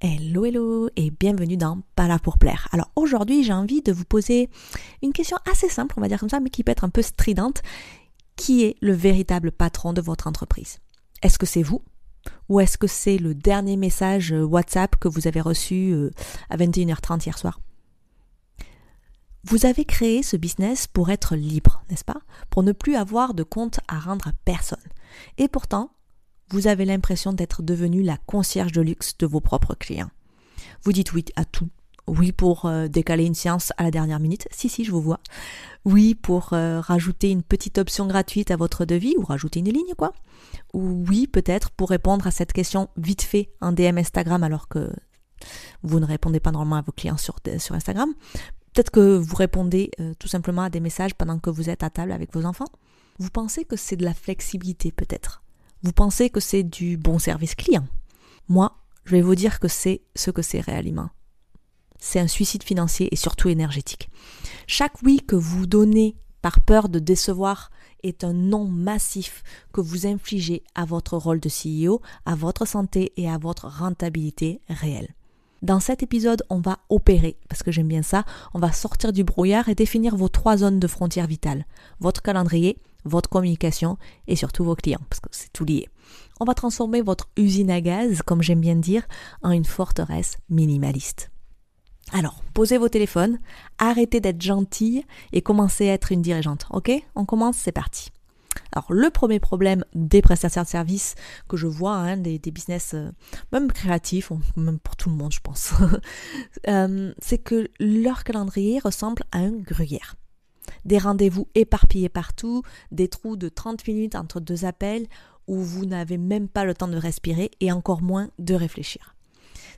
Hello et bienvenue dans Pas là pour plaire. Alors aujourd'hui j'ai envie de vous poser une question assez simple, on va dire comme ça, mais qui peut être un peu stridente. Qui est le véritable patron de votre entreprise? Est-ce que c'est vous? Ou est-ce que c'est le dernier message WhatsApp que vous avez reçu à 21h30 hier soir? Vous avez créé ce business pour être libre, n'est-ce pas? Pour ne plus avoir de compte à rendre à personne. Et pourtant, vous avez l'impression d'être devenu la concierge de luxe de vos propres clients. Vous dites oui à tout. Oui pour décaler une séance à la dernière minute. Si, je vous vois. Oui pour rajouter une petite option gratuite à votre devis ou rajouter une ligne, quoi. Ou oui, peut-être pour répondre à cette question vite fait en DM Instagram alors que vous ne répondez pas normalement à vos clients sur Instagram. Peut-être que vous répondez tout simplement à des messages pendant que vous êtes à table avec vos enfants. Vous pensez que c'est de la flexibilité peut-être. Vous pensez que c'est du bon service client. Moi, je vais vous dire que c'est ce que c'est réellement. C'est un suicide financier et surtout énergétique. Chaque oui que vous donnez par peur de décevoir est un non massif que vous infligez à votre rôle de CEO, à votre santé et à votre rentabilité réelle. Dans cet épisode, on va opérer, parce que j'aime bien ça, on va sortir du brouillard et définir vos 3 zones de frontières vitales. Votre calendrier, votre communication et surtout vos clients, parce que c'est tout lié. On va transformer votre usine à gaz, comme j'aime bien dire, en une forteresse minimaliste. Alors, posez vos téléphones, arrêtez d'être gentille et commencez à être une dirigeante. Ok? On commence, c'est parti. Alors, le premier problème des prestataires de services que je vois, des business même créatifs, même pour tout le monde, je pense, c'est que leur calendrier ressemble à un gruyère. Des rendez-vous éparpillés partout, des trous de 30 minutes entre 2 appels où vous n'avez même pas le temps de respirer et encore moins de réfléchir.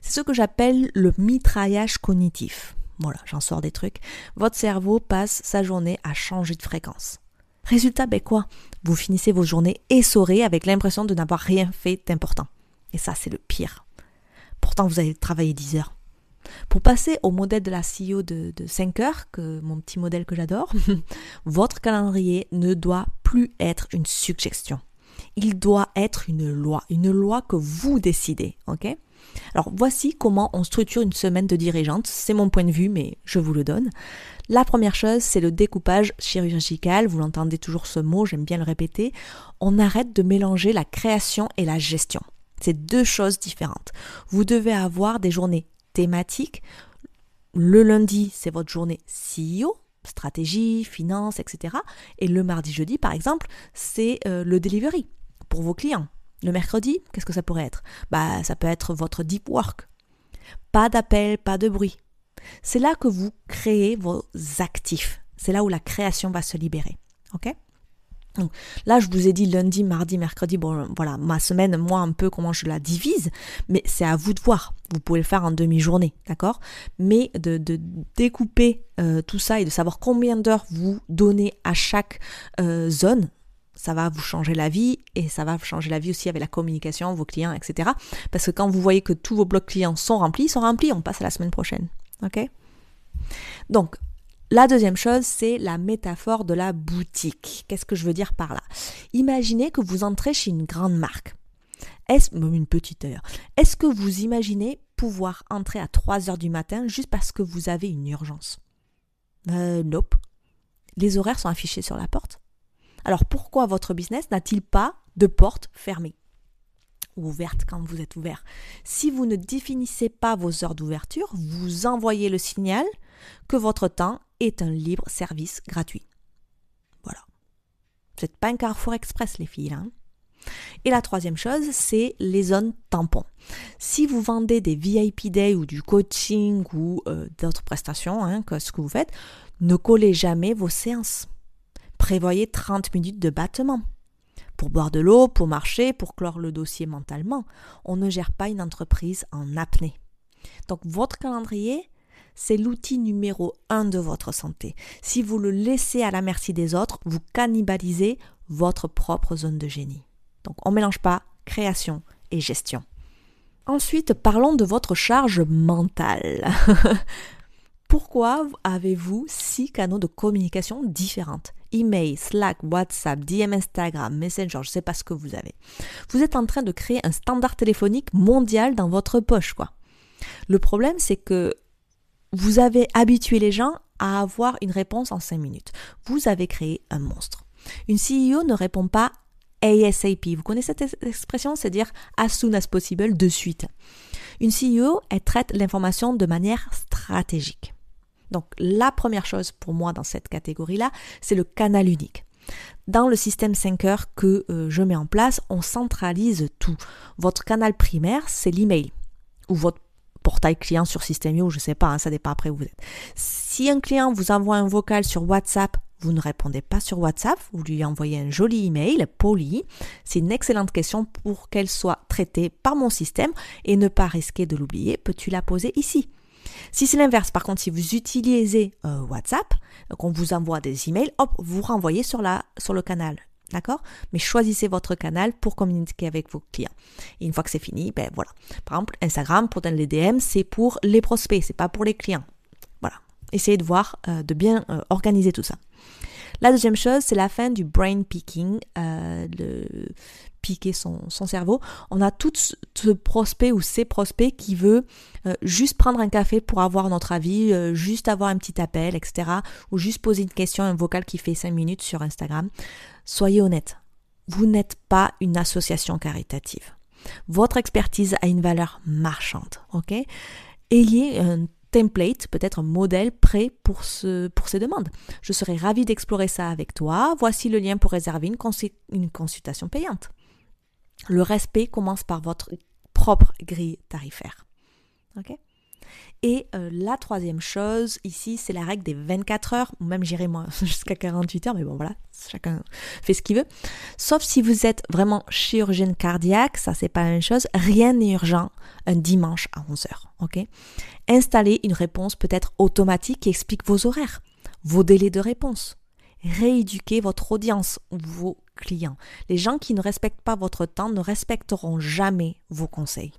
C'est ce que j'appelle le mitraillage cognitif. Voilà, j'en sors des trucs. Votre cerveau passe sa journée à changer de fréquence. Résultat, quoi? Vous finissez vos journées essorées avec l'impression de n'avoir rien fait d'important. Et ça, c'est le pire. Pourtant, vous avez travaillé 10 heures. Pour passer au modèle de la CEO de 5 heures, mon petit modèle que j'adore, votre calendrier ne doit plus être une suggestion. Il doit être une loi que vous décidez, ok? Alors voici comment on structure une semaine de dirigeante, c'est mon point de vue mais je vous le donne. La première chose, c'est le découpage chirurgical, vous l'entendez toujours ce mot, j'aime bien le répéter. On arrête de mélanger la création et la gestion. C'est 2 choses différentes. Vous devez avoir des journées thématiques. Le lundi, c'est votre journée CEO, stratégie, finance, etc. Et le mardi, jeudi, par exemple, c'est le delivery pour vos clients. Le mercredi, qu'est-ce que ça pourrait être? Ça peut être votre deep work. Pas d'appel, pas de bruit. C'est là que vous créez vos actifs. C'est là où la création va se libérer. Ok? Donc, là, je vous ai dit lundi, mardi, mercredi. Bon, voilà, ma semaine, moi, un peu comment je la divise. Mais c'est à vous de voir. Vous pouvez le faire en demi-journée, d'accord? Mais de découper tout ça et de savoir combien d'heures vous donnez à chaque zone, ça va vous changer la vie et ça va changer la vie aussi avec la communication, vos clients, etc. Parce que quand vous voyez que tous vos blocs clients sont remplis, on passe à la semaine prochaine. Ok? Donc, la deuxième chose, c'est la métaphore de la boutique. Qu'est-ce que je veux dire par là? Imaginez que vous entrez chez une grande marque. Même une petite heure. Est-ce que vous imaginez pouvoir entrer à 3 heures du matin juste parce que vous avez une urgence? Nope. Les horaires sont affichés sur la porte. Alors pourquoi votre business n'a-t-il pas de porte fermée ou ouverte quand vous êtes ouvert? Si vous ne définissez pas vos heures d'ouverture, vous envoyez le signal que votre temps est un libre service gratuit. Voilà. Vous n'êtes pas un Carrefour Express les filles là. Et la troisième chose, c'est les zones tampons. Si vous vendez des VIP Day ou du coaching ou d'autres prestations, que ce que vous faites, ne collez jamais vos séances. Prévoyez 30 minutes de battement. Pour boire de l'eau, pour marcher, pour clore le dossier mentalement. On ne gère pas une entreprise en apnée. Donc votre calendrier, c'est l'outil numéro 1 de votre santé. Si vous le laissez à la merci des autres, vous cannibalisez votre propre zone de génie. Donc on ne mélange pas création et gestion. Ensuite, parlons de votre charge mentale. Pourquoi avez-vous 6 canaux de communication différentes? Email, Slack, WhatsApp, DM Instagram, Messenger, je ne sais pas ce que vous avez. Vous êtes en train de créer un standard téléphonique mondial dans votre poche, quoi. Le problème, c'est que vous avez habitué les gens à avoir une réponse en 5 minutes. Vous avez créé un monstre. Une CEO ne répond pas ASAP. Vous connaissez cette expression? C'est dire as soon as possible, de suite. Une CEO, elle traite l'information de manière stratégique. Donc, la première chose pour moi dans cette catégorie-là, c'est le canal unique. Dans le système 5 heures que je mets en place, on centralise tout. Votre canal primaire, c'est l'email ou votre portail client sur System.io, je ne sais pas, ça dépend après où vous êtes. Si un client vous envoie un vocal sur WhatsApp, vous ne répondez pas sur WhatsApp, vous lui envoyez un joli email poli. C'est une excellente question pour qu'elle soit traitée par mon système et ne pas risquer de l'oublier. Peux-tu la poser ici? Si c'est l'inverse, par contre, si vous utilisez WhatsApp, qu'on vous envoie des emails, hop, vous renvoyez sur le canal. D'accord? Mais choisissez votre canal pour communiquer avec vos clients. Et une fois que c'est fini, ben voilà. Par exemple, Instagram, pour donner les DM, c'est pour les prospects, c'est pas pour les clients. Voilà. Essayez de voir, de bien organiser tout ça. La deuxième chose, c'est la fin du brain picking, de piquer son cerveau. On a tout ce prospect ou ces prospects qui veut juste prendre un café pour avoir notre avis, juste avoir un petit appel, etc. Ou juste poser une question, un vocal qui fait 5 minutes sur Instagram. Soyez honnête, vous n'êtes pas une association caritative. Votre expertise a une valeur marchande, ok? Ayez un template, peut-être un modèle prêt pour ces demandes. Je serais ravie d'explorer ça avec toi. Voici le lien pour réserver une consultation payante. Le respect commence par votre propre grille tarifaire. Ok? Et la troisième chose ici, c'est la règle des 24 heures, ou même j'irai moi jusqu'à 48 heures, mais bon voilà, chacun fait ce qu'il veut. Sauf si vous êtes vraiment chirurgienne cardiaque, ça c'est pas la même chose, rien n'est urgent un dimanche à 11 heures. Ok? Installez une réponse peut-être automatique qui explique vos horaires, vos délais de réponse. Rééduquez votre audience, vos clients. Les gens qui ne respectent pas votre temps ne respecteront jamais vos conseils.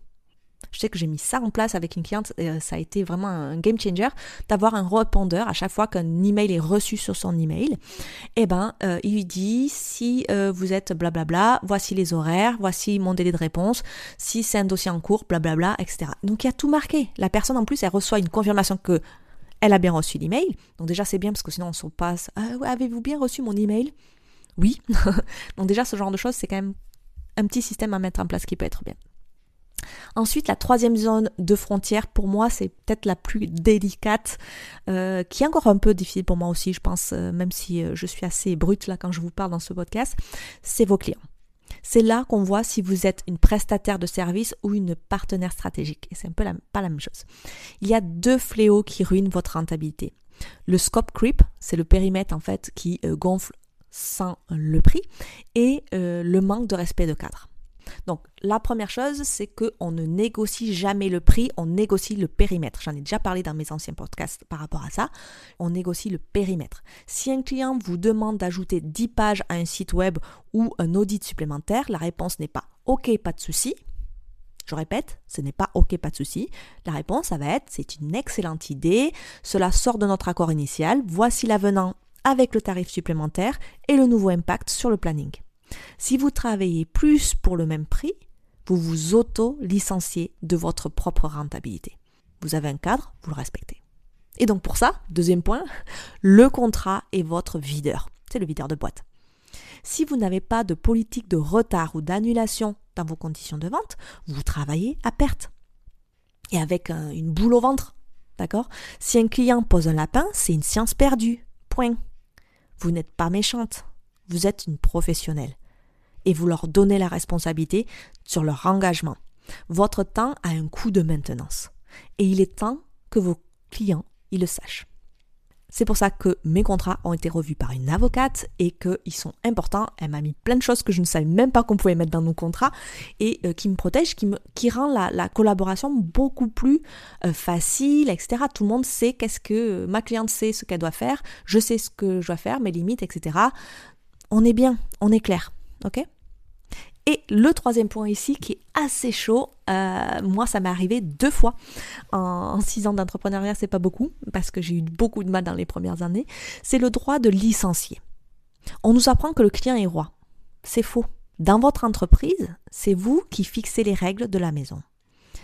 Je sais que j'ai mis ça en place avec une cliente, ça a été vraiment un game changer, d'avoir un répondeur à chaque fois qu'un email est reçu sur son email. Il lui dit, si vous êtes blablabla, voici les horaires, voici mon délai de réponse, si c'est un dossier en cours, blablabla, etc. Donc il y a tout marqué. La personne en plus, elle reçoit une confirmation que elle a bien reçu l'email. Donc déjà c'est bien parce que sinon on se passe, avez-vous bien reçu mon email? Oui. Donc déjà ce genre de choses, c'est quand même un petit système à mettre en place qui peut être bien. Ensuite, la troisième zone de frontière, pour moi, c'est peut-être la plus délicate, qui est encore un peu difficile pour moi aussi, je pense, même si je suis assez brute là quand je vous parle dans ce podcast, c'est vos clients. C'est là qu'on voit si vous êtes une prestataire de service ou une partenaire stratégique. Et c'est un peu pas la même chose. Il y a 2 fléaux qui ruinent votre rentabilité. Le scope creep, c'est le périmètre en fait qui gonfle sans le prix, et le manque de respect de cadre. Donc, la première chose, c'est qu'on ne négocie jamais le prix, on négocie le périmètre. J'en ai déjà parlé dans mes anciens podcasts par rapport à ça. On négocie le périmètre. Si un client vous demande d'ajouter 10 pages à un site web ou un audit supplémentaire, la réponse n'est pas « OK, pas de souci ». Je répète, ce n'est pas « OK, pas de souci ». La réponse, ça va être « C'est une excellente idée, cela sort de notre accord initial, voici l'avenant avec le tarif supplémentaire et le nouveau impact sur le planning ». Si vous travaillez plus pour le même prix, vous vous auto-licenciez de votre propre rentabilité. Vous avez un cadre, vous le respectez. Et donc pour ça, deuxième point, le contrat est votre videur. C'est le videur de boîte. Si vous n'avez pas de politique de retard ou d'annulation dans vos conditions de vente, vous travaillez à perte. Et avec une boule au ventre, d'accord? Si un client pose un lapin, c'est une science perdue. Point. Vous n'êtes pas méchante. Vous êtes une professionnelle et vous leur donnez la responsabilité sur leur engagement. Votre temps a un coût de maintenance et il est temps que vos clients le sachent. C'est pour ça que mes contrats ont été revus par une avocate et qu'ils sont importants. Elle m'a mis plein de choses que je ne savais même pas qu'on pouvait mettre dans nos contrats et qui me protègent, qui rend la collaboration beaucoup plus facile, etc. Tout le monde sait ma cliente sait ce qu'elle doit faire, je sais ce que je dois faire, mes limites, etc. On est bien, on est clair, ok? Et le troisième point ici qui est assez chaud, moi ça m'est arrivé 2 fois en 6 ans d'entrepreneuriat, c'est pas beaucoup parce que j'ai eu beaucoup de mal dans les premières années, c'est le droit de licencier. On nous apprend que le client est roi, c'est faux. Dans votre entreprise, c'est vous qui fixez les règles de la maison.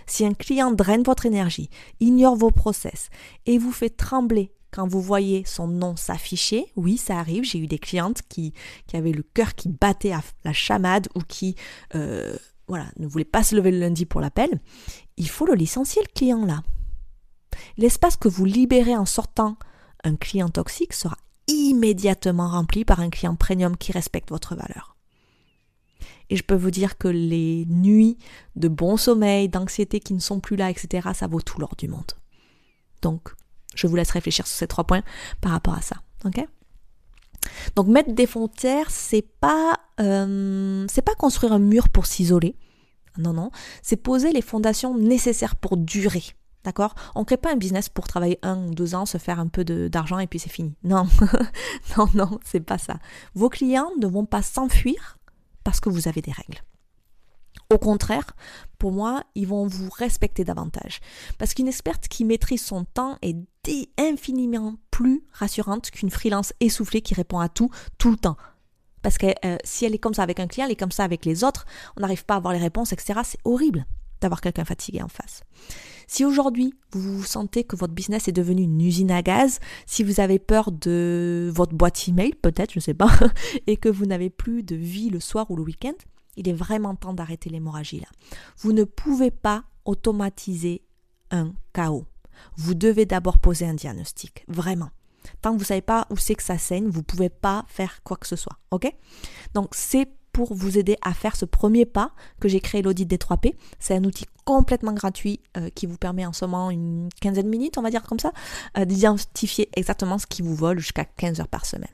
Si un client draine votre énergie, ignore vos process et vous fait trembler quand vous voyez son nom s'afficher, oui, ça arrive, j'ai eu des clientes qui avaient le cœur qui battait à la chamade ou qui ne voulaient pas se lever le lundi pour l'appel, il faut le licencier, le client là. L'espace que vous libérez en sortant un client toxique sera immédiatement rempli par un client premium qui respecte votre valeur. Et je peux vous dire que les nuits de bon sommeil, d'anxiété qui ne sont plus là, etc., ça vaut tout l'or du monde. Donc, je vous laisse réfléchir sur ces 3 points par rapport à ça. Ok ? Donc, mettre des frontières, c'est pas construire un mur pour s'isoler. Non. C'est poser les fondations nécessaires pour durer. D'accord ? On ne crée pas un business pour travailler 1 ou 2 ans, se faire un peu d'argent et puis c'est fini. Non, non, c'est pas ça. Vos clients ne vont pas s'enfuir parce que vous avez des règles. Au contraire, pour moi, ils vont vous respecter davantage. Parce qu'une experte qui maîtrise son temps est infiniment plus rassurante qu'une freelance essoufflée qui répond à tout le temps. Parce que si elle est comme ça avec un client, elle est comme ça avec les autres, on n'arrive pas à avoir les réponses, etc. C'est horrible d'avoir quelqu'un fatigué en face. Si aujourd'hui, vous sentez que votre business est devenu une usine à gaz, si vous avez peur de votre boîte email, peut-être, je ne sais pas, et que vous n'avez plus de vie le soir ou le week-end, il est vraiment temps d'arrêter l'hémorragie là. Vous ne pouvez pas automatiser un chaos. Vous devez d'abord poser un diagnostic, vraiment. Tant que vous ne savez pas où c'est que ça saigne, vous ne pouvez pas faire quoi que ce soit, ok ? Donc c'est pour vous aider à faire ce premier pas que j'ai créé l'audit des 3P. C'est un outil complètement gratuit qui vous permet en ce moment une quinzaine de minutes, on va dire comme ça, d'identifier exactement ce qui vous vole jusqu'à 15 heures par semaine.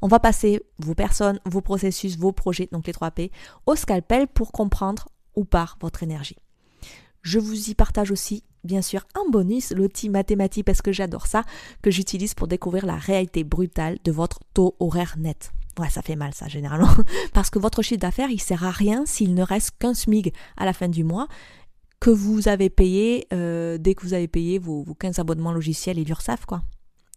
On va passer vos personnes, vos processus, vos projets, donc les 3P, au scalpel pour comprendre où part votre énergie. Je vous y partage aussi, bien sûr, en bonus, l'outil mathématique parce que j'adore ça, que j'utilise pour découvrir la réalité brutale de votre taux horaire net. Ouais, ça fait mal ça, généralement. Parce que votre chiffre d'affaires, il ne sert à rien s'il ne reste qu'un SMIC à la fin du mois que vous avez payé dès que vous avez payé vos 15 abonnements logiciels et l'URSSAF, quoi.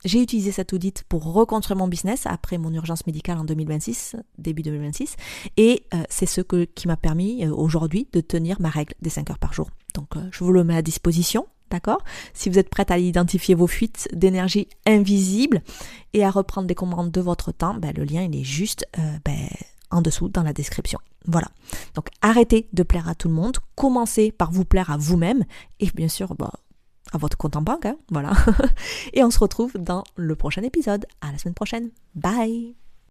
J'ai utilisé cet audit pour reconstruire mon business après mon urgence médicale en 2026, début 2026, et c'est ce qui m'a permis aujourd'hui de tenir ma règle des 5 heures par jour. Donc je vous le mets à disposition, d'accord ? Si vous êtes prête à identifier vos fuites d'énergie invisibles et à reprendre des commandes de votre temps, le lien il est juste en dessous dans la description. Voilà. Donc arrêtez de plaire à tout le monde, commencez par vous plaire à vous-même et bien sûr, à votre compte en banque, hein, voilà. Et on se retrouve dans le prochain épisode. À la semaine prochaine. Bye!